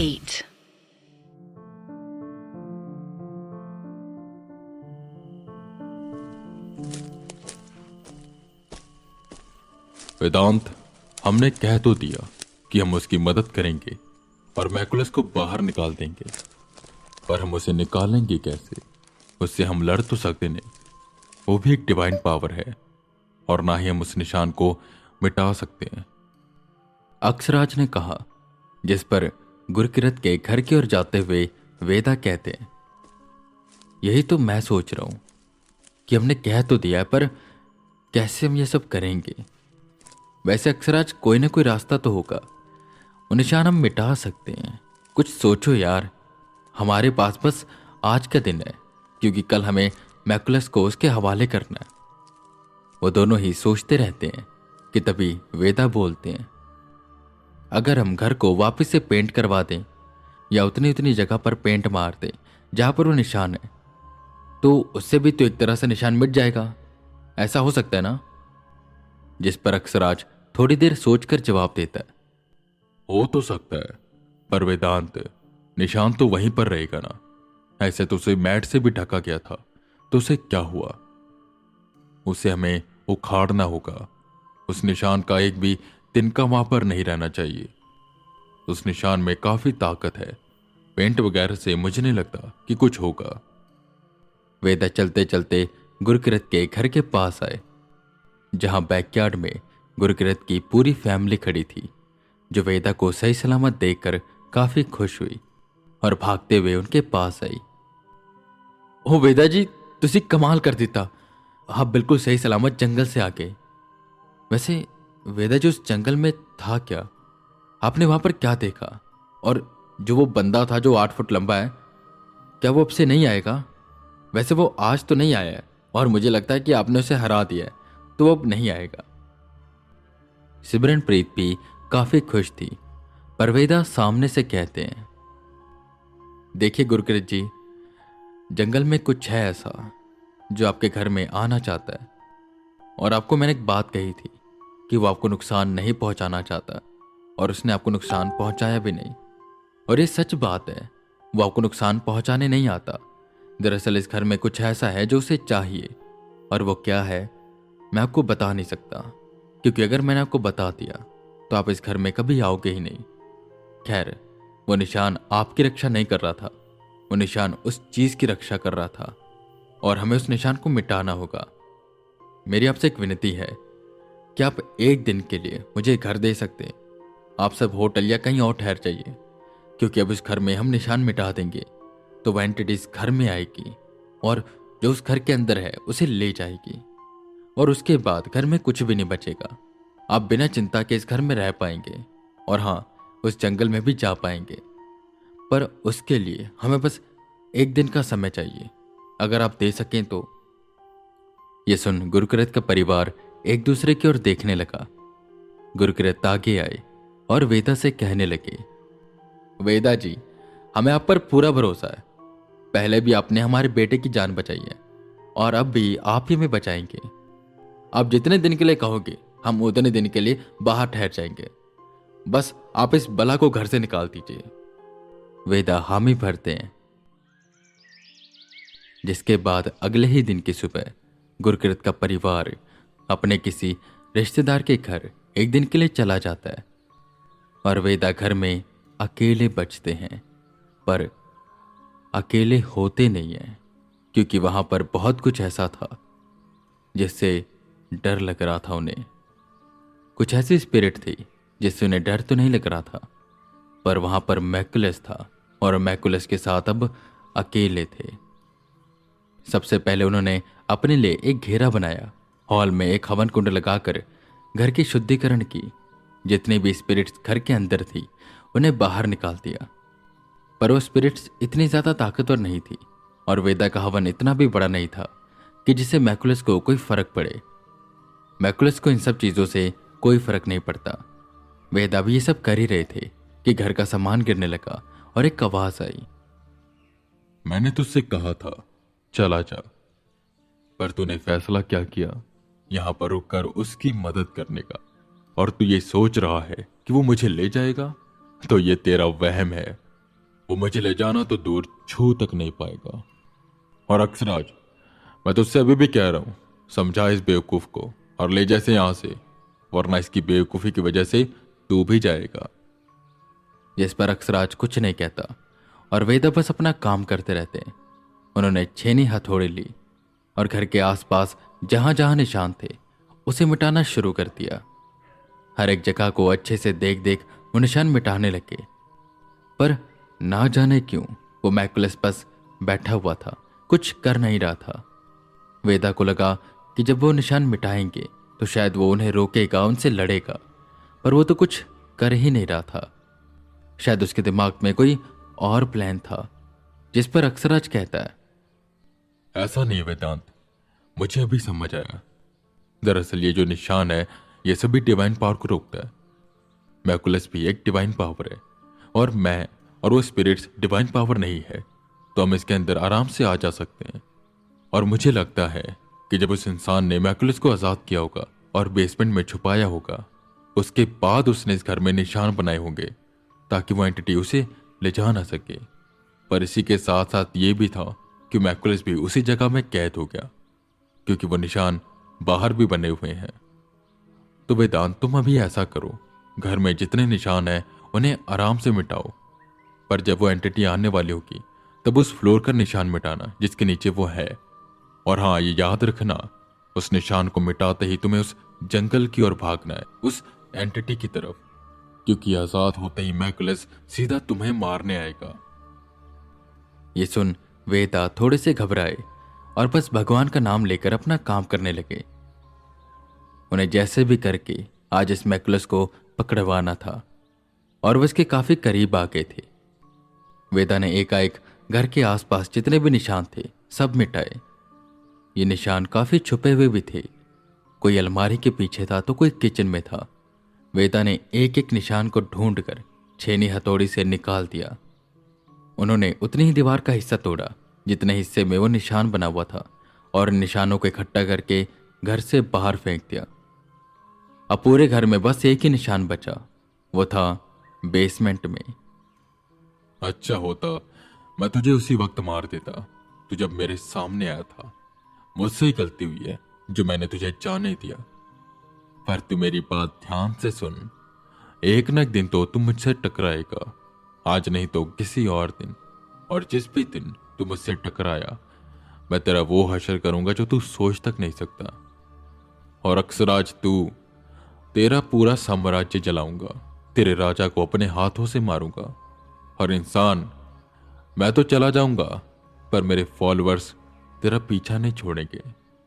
8. वेदांत, हमने कह तो दिया कि हम उसकी मदद करेंगे और मैकुलस को बाहर निकाल देंगे, पर हम उसे निकालेंगे कैसे? उससे हम लड़ तो सकते नहीं, वो भी एक डिवाइन पावर है, और ना ही हम उस निशान को मिटा सकते हैं। अक्षराज ने कहा, जिस पर गुरकिरत के घर की ओर जाते हुए वेदा कहते हैं, यही तो मैं सोच रहा हूं कि हमने कह तो दिया, पर कैसे हम ये सब करेंगे? वैसे अक्षराज, कोई ना कोई रास्ता तो होगा, वो निशान हम मिटा सकते हैं। कुछ सोचो यार, हमारे पास बस आज का दिन है, क्योंकि कल हमें मैकुलस को उसके हवाले करना है। वो दोनों ही सोचते रहते हैं कि तभी वेदा बोलते हैं, अगर हम घर को वापस से पेंट करवा दें या उतनी उतनी जगह पर पेंट मार दें जहां पर वो निशान है, तो उससे भी तो एक तरह से निशान मिट जाएगा। ऐसा हो सकता है ना? जिस पर अक्षराज थोड़ी देर सोचकर जवाब देता है, हो तो सकता है, पर वेदांत, निशान तो वहीं पर रहेगा ना। ऐसे तो उसे मैट से भी ढका गया था, तो उसे क्या हुआ? उसे हमें उखाड़ना होगा। उस निशान का एक भी तिनका वहां पर नहीं रहना चाहिए। उस निशान में काफी ताकत है, पेंट वगैरह से मुझे नहीं लगता कि कुछ होगा। वेदा चलते चलते गुरकिरत के घर के पास आए, जहां बैकयार्ड में गुरकिरत की पूरी फैमिली खड़ी थी, जो वेदा को सही सलामत देखकर काफी खुश हुई और भागते हुए उनके पास आई। ओ वेदा जी, तुसी कमाल कर दिता, आप बिल्कुल सही सलामत जंगल से आ गए। वैसे वेदा जी, उस जंगल में था क्या? आपने वहां पर क्या देखा? और जो वो बंदा था जो 8 फुट लंबा है, क्या वो अब से नहीं आएगा? वैसे वो आज तो नहीं आया है, और मुझे लगता है कि आपने उसे हरा दिया है, तो वो अब नहीं आएगा। सिमरनप्रीत भी काफी खुश थी, पर वेदा सामने से कहते हैं, देखिए गुरकिरत जी, जंगल में कुछ है ऐसा जो आपके घर में आना चाहता है, और आपको मैंने एक बात कही थी कि वो आपको नुकसान नहीं पहुंचाना चाहता, और उसने आपको नुकसान पहुंचाया भी नहीं। और ये सच बात है, वो आपको नुकसान पहुंचाने नहीं आता। दरअसल इस घर में कुछ ऐसा है जो उसे चाहिए, और वो क्या है मैं आपको बता नहीं सकता, क्योंकि अगर मैंने आपको बता दिया तो आप इस घर में कभी आओगे ही नहीं। खैर, वो निशान आपकी रक्षा नहीं कर रहा था, वो निशान उस चीज की रक्षा कर रहा था, और हमें उस निशान को मिटाना होगा। मेरी आपसे एक विनती है कि आप एक दिन के लिए मुझे घर दे सकते हैं। आप सब होटल या कहीं और ठहर जाइए, क्योंकि अब इस घर में हम निशान मिटा देंगे तो वह एंटिटी इस घर में आएगी और जो उस घर के अंदर है उसे ले जाएगी, और उसके बाद घर में कुछ भी नहीं बचेगा। आप बिना चिंता के इस घर में रह पाएंगे, और हाँ, उस जंगल में भी जा पाएंगे, पर उसके लिए हमें बस एक दिन का समय चाहिए, अगर आप दे सकें तो। यह सुन गुरकिरत का परिवार एक दूसरे की ओर देखने लगा। गुरकिरत आगे आए और वेदा से कहने लगे, वेदा जी, हमें आप पर पूरा भरोसा है। पहले भी आपने हमारे बेटे की जान बचाई है, और अब भी आप ही हमें बचाएंगे। आप जितने दिन के लिए कहोगे हम उतने दिन के लिए बाहर ठहर जाएंगे, बस आप इस बला को घर से निकाल दीजिए। वेदा हामी भरते हैं। जिसके बाद अगले ही दिन की सुबह गुरकिरत का परिवार अपने किसी रिश्तेदार के घर एक दिन के लिए चला जाता है, और वेदा घर में अकेले बचते हैं, पर अकेले होते नहीं हैं, क्योंकि वहां पर बहुत कुछ ऐसा था जिससे डर लग रहा था उन्हें। कुछ ऐसी स्पिरिट थी जिससे उन्हें डर तो नहीं लग रहा था, पर वहां पर मैकुलस था, और मैकुलस के साथ अब अकेले थे। सबसे पहले उन्होंने अपने लिए एक घेरा बनाया, हॉल में एक हवन कुंड लगाकर घर की शुद्धिकरण की। जितनी भी स्पिरिट्स घर के अंदर थी उन्हें बाहर निकाल दिया, पर वो स्पिरिट्स इतनी ज्यादा ताकतवर नहीं थी, और वेदा का हवन इतना भी बड़ा नहीं था कि जिससे मैकुलस को कोई फर्क पड़े। मैकुलस को इन सब चीजों से कोई फर्क नहीं पड़ता। वेदा भी ये सब कर ही रहे थे कि घर का सामान गिरने लगा और एक आवाज आई, मैंने तुझसे कहा था चला जा, पर तूने फैसला क्या किया? यहां पर रुककर उसकी मदद करने का, और तू ये सोच रहा है कि वो मुझे ले जाएगा? तो ये तेरा वहम है। वो मुझे ले जाना तो दूर छू तक नहीं पाएगा। और अक्षराज, मैं तुझसे अभी भी कह रहा हूं, समझा इस बेवकूफ को और ले जैसे यहां से, वरना इसकी बेवकूफी की वजह से तू भी जाएगा। जिस पर अक्षराज कुछ नहीं कहता और वेदा बस अपना काम करते रहते। उन्होंने छेनी हथौड़ी ली और घर के आसपास जहां जहां निशान थे उसे मिटाना शुरू कर दिया। हर एक जगह को अच्छे से देख देख वो निशान मिटाने लगे, पर ना जाने क्यों वो मैकुलस बस बैठा हुआ था, कुछ कर नहीं रहा था। वेदा को लगा कि जब वो निशान मिटाएंगे तो शायद वो उन्हें रोकेगा, उनसे लड़ेगा, पर वो तो कुछ कर ही नहीं रहा था। शायद उसके दिमाग में कोई और प्लान था। जिस पर अक्षराज कहता है, ऐसा नहीं वेदांत, मुझे अभी समझ आया। दरअसल ये जो निशान है ये सभी डिवाइन पावर को रोकता है। मैकुलस भी एक डिवाइन पावर है और मैं और वो स्पिरिट्स डिवाइन पावर नहीं है, तो हम इसके अंदर आराम से आ जा सकते हैं। और मुझे लगता है कि जब उस इंसान ने मैकुलस को आजाद किया होगा और बेसमेंट में छुपाया होगा, उसके बाद उसने इस घर में निशान बनाए होंगे ताकि वो एंटिटी उसे ले जा ना सके। पर इसी के साथ साथ ये भी था कि मैकुलस भी उसी जगह में कैद हो गया, क्योंकि वो निशान बाहर भी बने हुए हैं। तो वेदांत, तुम अभी ऐसा करो, घर में जितने निशान हैं उन्हें आराम से मिटाओ, पर जब वो एंटिटी आने वाली होगी तब उस फ्लोर का निशान मिटाना जिसके नीचे वो है। और हाँ, ये याद रखना, उस निशान को मिटाते ही तुम्हें उस जंगल की ओर भागना है, उस एंटिटी की तरफ, क्योंकि आजाद होते ही मैकुलस सीधा तुम्हें मारने आएगा। ये सुन वेदा थोड़े से घबराए और बस भगवान का नाम लेकर अपना काम करने लगे। उन्हें जैसे भी करके आज इस मैकुलस को पकड़वाना था और वो इसके काफी करीब आ गए थे। वेदा ने एकाएक घर के आसपास जितने भी निशान थे सब मिटाए। ये निशान काफी छुपे हुए भी थे, कोई अलमारी के पीछे था तो कोई किचन में था। वेदा ने एक एक निशान को ढूंढकर छेनी हथौड़ी से निकाल दिया। उन्होंने उतनी ही दीवार का हिस्सा तोड़ा जितने हिस्से में वो निशान बना हुआ था और निशानों को इकट्ठा करके घर से बाहर फेंक दिया। अब पूरे घर में बस एक ही निशान बचा, वो था बेसमेंट में। अच्छा होता मैं तुझे उसी वक्त मार देता, तू जब मेरे सामने आया था। मुझसे ही गलती हुई है जो मैंने तुझे जाने दिया, पर तू मेरी बात ध्यान से सुन। एक न एक दिन तो तुम मुझसे टकराएगा, आज नहीं तो किसी और दिन। और जिस भी दिन तू मुझसे टकराया, मैं तेरा वो हशर करूंगा जो तू सोच तक नहीं सकता। और अक्षराज, तेरा पूरा साम्राज्य जलाऊंगा, तेरे राजा को अपने हाथों से मारूंगा। और इंसान, मैं तो चला जाऊंगा, पर मेरे फॉलोअर्स तेरा पीछा नहीं छोड़ेंगे।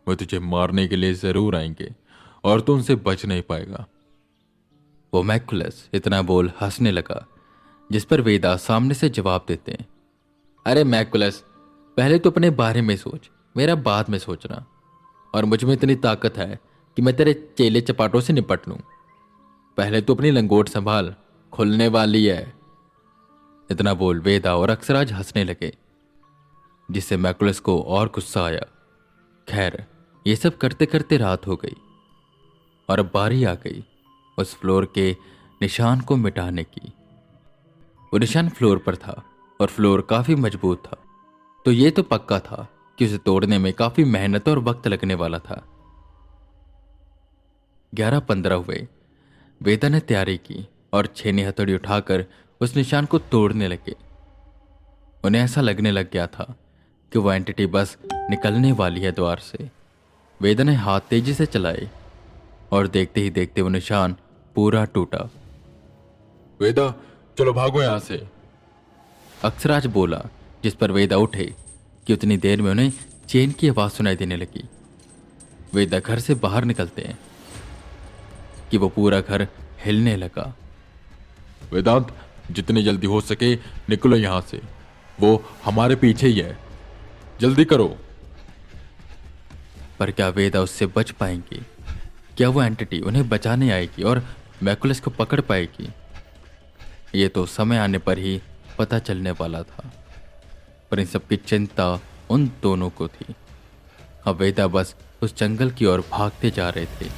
वो तुझे मारने के लिए जरूर आएंगे और तू उनसे बच नहीं पाएगा। वो मैकुलस इतना बोल हंसने लगा, जिस पर वेदा सामने से जवाब देते हैं, अरे मैकुलस, पहले तो अपने बारे में सोच, मेरा बाद में सोचना। और मुझ में इतनी ताकत है कि मैं तेरे चेले चपाटों से निपट लूं। पहले तो अपनी लंगोट संभाल, खुलने वाली है। इतना बोल वेदा और अक्षराज हंसने लगे, जिससे मैकुलस को और गुस्सा आया। खैर, ये सब करते करते रात हो गई और अब बारी आ गई उस फ्लोर के निशान को मिटाने की। वो निशान फ्लोर पर था और फ्लोर काफी मजबूत था, तो ये तो पक्का था कि उसे तोड़ने में काफी मेहनत और वक्त लगने वाला था। 11-15 हुए। वेदा ने तैयारी की और छेनी हथौड़ी उठाकर उस निशान को तोड़ने लगे। उन्हें ऐसा लगने लग गया था कि वो एंटिटी बस निकलने वाली है द्वार से। वेदा ने हाथ तेजी से चलाए और देखते ही देखते वो निशान पूरा टूटा। वेदा, चलो भागो यहां से, अक्षराज बोला, जिस पर वेदा उठे कि उतनी देर में उन्हें चेन की आवाज सुनाई देने लगी। वेदा घर से बाहर निकलते हैं कि वो पूरा घर हिलने लगा। वेदांत, जितनी जल्दी हो सके निकलो यहां से, वो हमारे पीछे ही है, जल्दी करो। पर क्या वेदा उससे बच पाएंगी? क्या वो एंटिटी उन्हें बचाने आएगी और मैकुलस को पकड़ पाएगी? ये तो समय आने पर ही पता चलने वाला था, पर इन सब की चिंता उन दोनों को थी। अब वेदा बस उस जंगल की ओर भागते जा रहे थे।